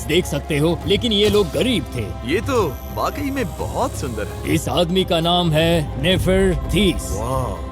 देख सकते हो, लेकिन ये लोग गरीब थे। ये तो वाकई में बहुत सुंदर है। इस आदमी का नाम है नेफरथीस।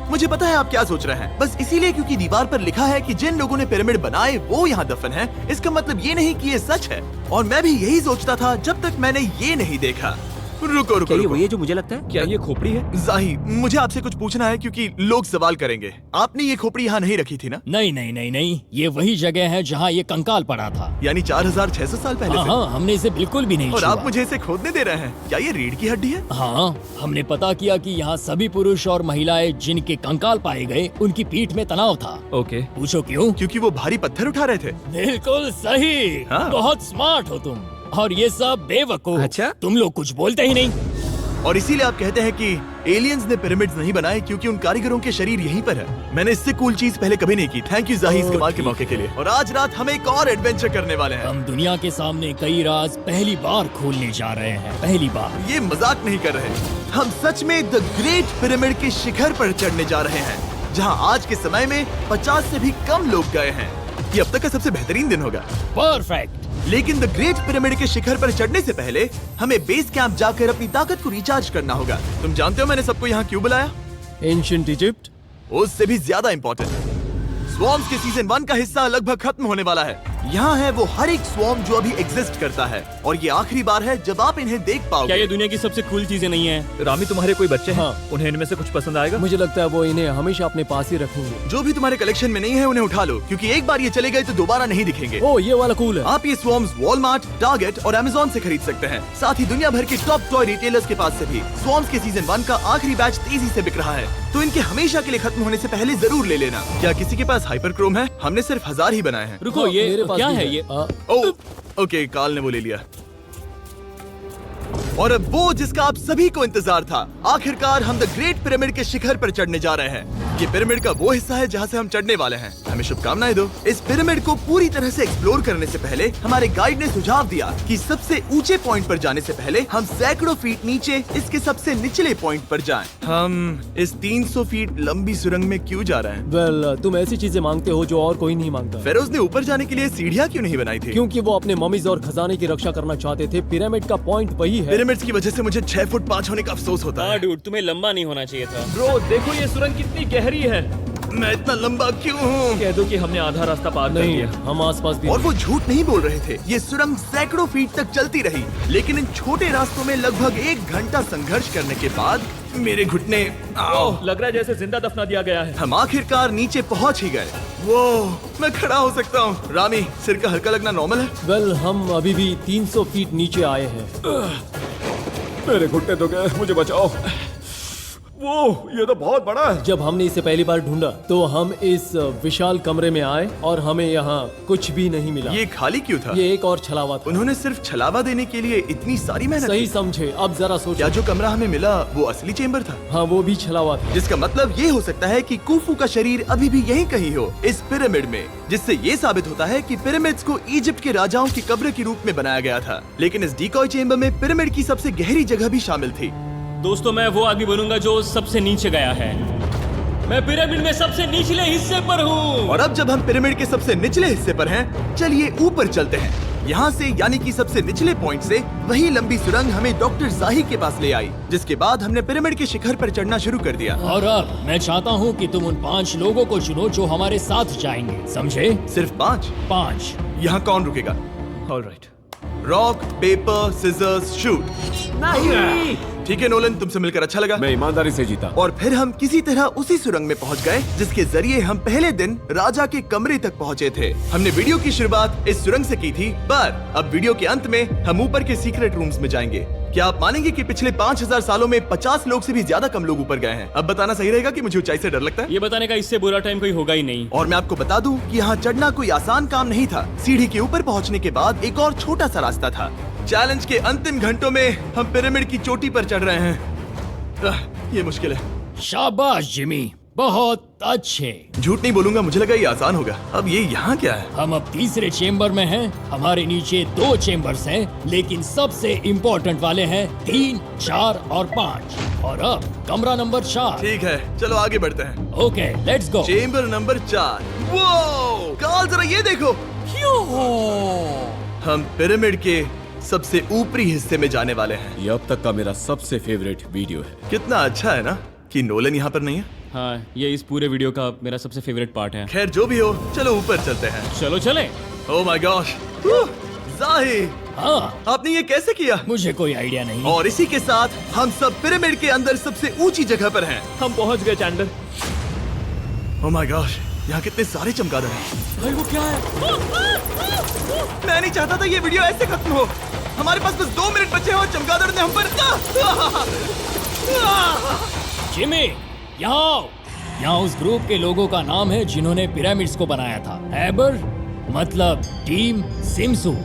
मुझे पता है आप क्या सोच रहे हैं, बस इसीलिए क्योंकि दीवार पर लिखा है कि जिन लोगों ने पिरामिड बनाए वो यहाँ दफन है, इसका मतलब ये नहीं कि ये सच है। और मैं भी यही सोचता था जब तक मैंने ये नहीं देखा। रुको रुको, क्या ये रुको। वही है जो मुझे लगता है? क्या ये खोपड़ी है? जाही, मुझे आपसे कुछ पूछना है क्योंकि लोग सवाल करेंगे। आपने ये खोपड़ी यहाँ नहीं रखी थी ना? नहीं नहीं नहीं नहीं, ये वही जगह है जहाँ ये कंकाल पड़ा था। यानी 4600 साल पहले हाँ से? हाँ, हमने इसे बिल्कुल भी नहीं और छुआ। आप मुझे इसे खोदने दे रहे हैं? क्या ये रीढ़ की हड्डी है? हाँ, हमने पता किया कि यहाँ सभी पुरुष और महिलाएं जिनके कंकाल पाए गए उनकी पीठ में तनाव था। ओके। पूछो क्यों? क्योंकि वो भारी पत्थर उठा रहे थे। बिल्कुल सही। हाँ। बहुत स्मार्ट हो तुम। और ये सब बेवकूफ। अच्छा? तुम लोग कुछ बोलते ही नहीं। और इसीलिए आप कहते हैं कि एलियंस ने पिरामिड्स नहीं बनाए क्योंकि उन कारीगरों के शरीर यहीं पर है। मैंने इससे कूल चीज पहले कभी नहीं की। थैंक यू जाही इस कमाल के मौके के लिए। और आज रात हम एक और एडवेंचर करने वाले हैं। हम दुनिया के सामने कई राज पहली बार खोलने जा रहे हैं। पहली बार। ये मजाक नहीं कर रहे, हम सच में द ग्रेट पिरामिड के शिखर पर चढ़ने जा रहे हैं, जहां आज के समय में 50 से भी कम लोग गए हैं। ये अब तक का सबसे बेहतरीन दिन होगा। परफेक्ट। लेकिन द ग्रेट पिरामिड के शिखर पर चढ़ने से पहले हमें बेस कैंप जाकर अपनी ताकत को रिचार्ज करना होगा। तुम जानते हो मैंने सबको यहाँ क्यों बुलाया? Ancient Egypt. उससे भी ज्यादा इम्पोर्टेंट, स्वॉर्म्स के सीजन 1 का हिस्सा लगभग खत्म होने वाला है। यहाँ है वो हर एक स्वॉर्म जो अभी एग्जिस्ट करता है, और ये आखिरी बार है जब आप इन्हें देख पाओगे। क्या ये दुनिया की सबसे कूल चीजें नहीं है? रामी, तुम्हारे कोई बच्चे हैं? उन्हें इनमें से कुछ पसंद आएगा? मुझे लगता है वो इन्हें हमेशा अपने पास ही रखेंगे। जो भी तुम्हारे कलेक्शन में नहीं है उन्हें उठा लो, क्योंकि एक बार ये चले गए तो दोबारा नहीं दिखेंगे। ओ, ये वाला कूल है। आप ये स्वॉर्म्स वॉलमार्ट, टारगेट और अमेज़न से खरीद सकते हैं। साथ ही दुनिया भर के टॉप टॉय रिटेलर्स के पास से भी। स्वॉर्म्स के सीजन 1 का आखिरी बैच तेजी से बिक रहा है, तो इनके हमेशा के लिए खत्म होने से पहले जरूर ले लेना। क्या किसी के पास हाइपर क्रोम है? हमने सिर्फ 1000 ही बनाए हैं। रुको, ये मेरे पास क्या भी है ये? ओके, काल ने वो ले लिया। और अब वो जिसका आप सभी को इंतजार था, आखिरकार हम द ग्रेट पिरामिड के शिखर पर चढ़ने जा रहे हैं। ये पिरामिड का वो हिस्सा है जहाँ से हम चढ़ने वाले हैं। हमें शुभकामनाएं दो। इस पिरामिड को पूरी तरह से एक्सप्लोर करने से पहले हमारे गाइड ने सुझाव दिया कि सबसे ऊंचे पॉइंट पर जाने से पहले हम सैकड़ों फीट नीचे इसके सबसे निचले पॉइंट पर जाएं। हम इस 300 फीट लंबी सुरंग में क्यों जा रहे हैं? वेल, तुम ऐसी चीजें मांगते हो जो और कोई नहीं मांगता। फेरोज ने ऊपर जाने के लिए सीढ़ियाँ क्यों नहीं बनाई थी? क्योंकि वो अपने ममीज और खजाने की रक्षा करना चाहते थे। पिरामिड का पॉइंट वही है। पिरामिड्स की वजह से मुझे 6 फुट 5 होने का अफसोस होता है। डूड, तुम्हें लंबा नहीं होना चाहिए था। ब्रो, देखो ये सुरंग कितनी गहरी है। मैं इतना लंबा क्यों हूँ? कह दो कि हमने आधा रास्ता पार कर नहीं, लिया। हम आसपास भी और वो झूठ नहीं बोल रहे थे। ये सुरंग सैकड़ों फीट तक चलती रही, लेकिन इन छोटे रास्तों में लगभग 1 घंटा संघर्ष करने के बाद मेरे घुटने ओह, लग रहा है जैसे जिंदा दफना दिया गया है। हम आखिरकार नीचे पहुंच ही गए। वो मैं खड़ा हो सकता हूँ। रामी, सिर का हल्का लगना नॉर्मल है? वेल, हम अभी भी 300 फीट नीचे आए हैं। मेरे घुटने तो गए, मुझे बचाओ। वो ये तो बहुत बड़ा है। जब हमने इसे पहली बार ढूंढा तो हम इस विशाल कमरे में आए और हमें यहाँ कुछ भी नहीं मिला। ये खाली क्यों था? ये एक और छलावा था। उन्होंने सिर्फ छलावा देने के लिए इतनी सारी मेहनत सही की? समझे। अब जरा क्या सोचो। जो कमरा हमें मिला वो असली चेम्बर था? हाँ, वो भी छलावा था। जिसका मतलब ये हो सकता है कि कुफू का शरीर अभी भी यहीं कहीं हो, इस पिरामिड में, जिससे ये साबित होता है कि पिरामिड्स को इजिप्ट के राजाओं की कब्र के रूप में बनाया गया था। लेकिन इस डिकॉय चेम्बर में पिरामिड की सबसे गहरी जगह भी शामिल थी। दोस्तों, मैं वो आदमी बनूंगा जो सबसे नीचे गया है। मैं पिरामिड में सबसे निचले हिस्से पर हूँ। और अब जब हम पिरामिड के सबसे निचले हिस्से पर हैं, चलिए ऊपर चलते हैं। यहाँ से, यानी कि सबसे निचले पॉइंट से वही लंबी सुरंग हमें डॉक्टर जाही के पास ले आई, जिसके बाद हमने पिरामिड के शिखर पर चढ़ना शुरू कर दिया। और अब मैं चाहता हूँ कि तुम उन 5 लोगों को चुनो जो हमारे साथ जाएंगे, समझे? सिर्फ 5? 5। यहाँ कौन रुकेगा? Alright. Rock, paper, scissors, shoot. नहीं। ठीक है नोलन, तुमसे मिलकर अच्छा लगा। मैं ईमानदारी से जीता। और फिर हम किसी तरह उसी सुरंग में पहुंच गए जिसके जरिए हम पहले दिन राजा के कमरे तक पहुंचे थे। हमने वीडियो की शुरुआत इस सुरंग से की थी, पर अब वीडियो के अंत में हम ऊपर के सीक्रेट रूम्स में जाएंगे। क्या आप मानेंगे कि पिछले 5000 सालों में 50 लोग से भी ज्यादा कम लोग ऊपर गए हैं? अब बताना सही रहेगा कि मुझे ऊंचाई से डर लगता है? ये बताने का इससे बुरा टाइम कोई होगा ही नहीं। और मैं आपको बता दूं कि यहाँ चढ़ना कोई आसान काम नहीं था। सीढ़ी के ऊपर पहुँचने के बाद एक और छोटा सा रास्ता था। चैलेंज के अंतिम घंटों में हम पिरामिड की चोटी पर चढ़ रहे हैं। ये मुश्किल है। शाबाश जिमी, बहुत अच्छे। झूठ नहीं बोलूंगा, मुझे लगा ये आसान होगा। अब ये यहाँ क्या है? हम अब तीसरे चेम्बर में हैं। हमारे नीचे 2 चेम्बर्स हैं, लेकिन सबसे इम्पोर्टेंट वाले हैं 3, 4 और 5। और अब कमरा नंबर 4। ठीक है, चलो आगे बढ़ते हैं। Okay, let's go. Chamber number 4। वो काल, जरा ये देखो। हम पिरामिड के सबसे ऊपरी हिस्से में जाने वाले हैं। ये अब तक का मेरा सबसे फेवरेट वीडियो है। कितना अच्छा है ना कि नोलन यहाँ पर नहीं है। हाँ, ये इस पूरे वीडियो का मेरा सबसे फेवरेट पार्ट है। खैर जो भी हो, चलो ऊपर चलते हैं। चलो चले। ओह माय गॉश, जाहिर, हाँ, आपने ये कैसे किया? मुझे कोई आइडिया नहीं। और इसी के साथ हम सब पिरामिड के अंदर सबसे ऊंची जगह पर हैं। हम पहुंच गए चैंडलर। ओह माय गॉश, यहाँ कितने सारे चमगादड़ हैं। भाई वो क्या है? मैं नहीं चाहता था ये वीडियो ऐसे खत्म हो। हमारे पास बस 2 मिनट बचे हैं और चमगादड़ ने हम पर जिमी, यहाँ आओ। यहाँ उस ग्रुप के लोगों का नाम है जिन्होंने पिरामिड्स को बनाया था। एबर मतलब टीम, सिमसू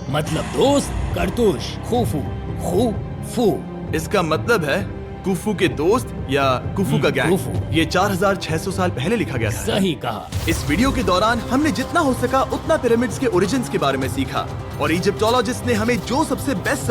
मतलब दोस्त, करतुश, खुफू, खुफू। इसका मतलब है कुफू के दोस्त या कुफू का गैंग। कुफू। ये 4600 साल पहले लिखा गया था। सही कहा। इस वीडियो के दौरान हमने जितना हो सका उतना पिरामिड्स के ओरिजिन्स के बारे में सीखा और इजिप्टोलॉजिस्ट ने हमें जो सबसे बेस्ट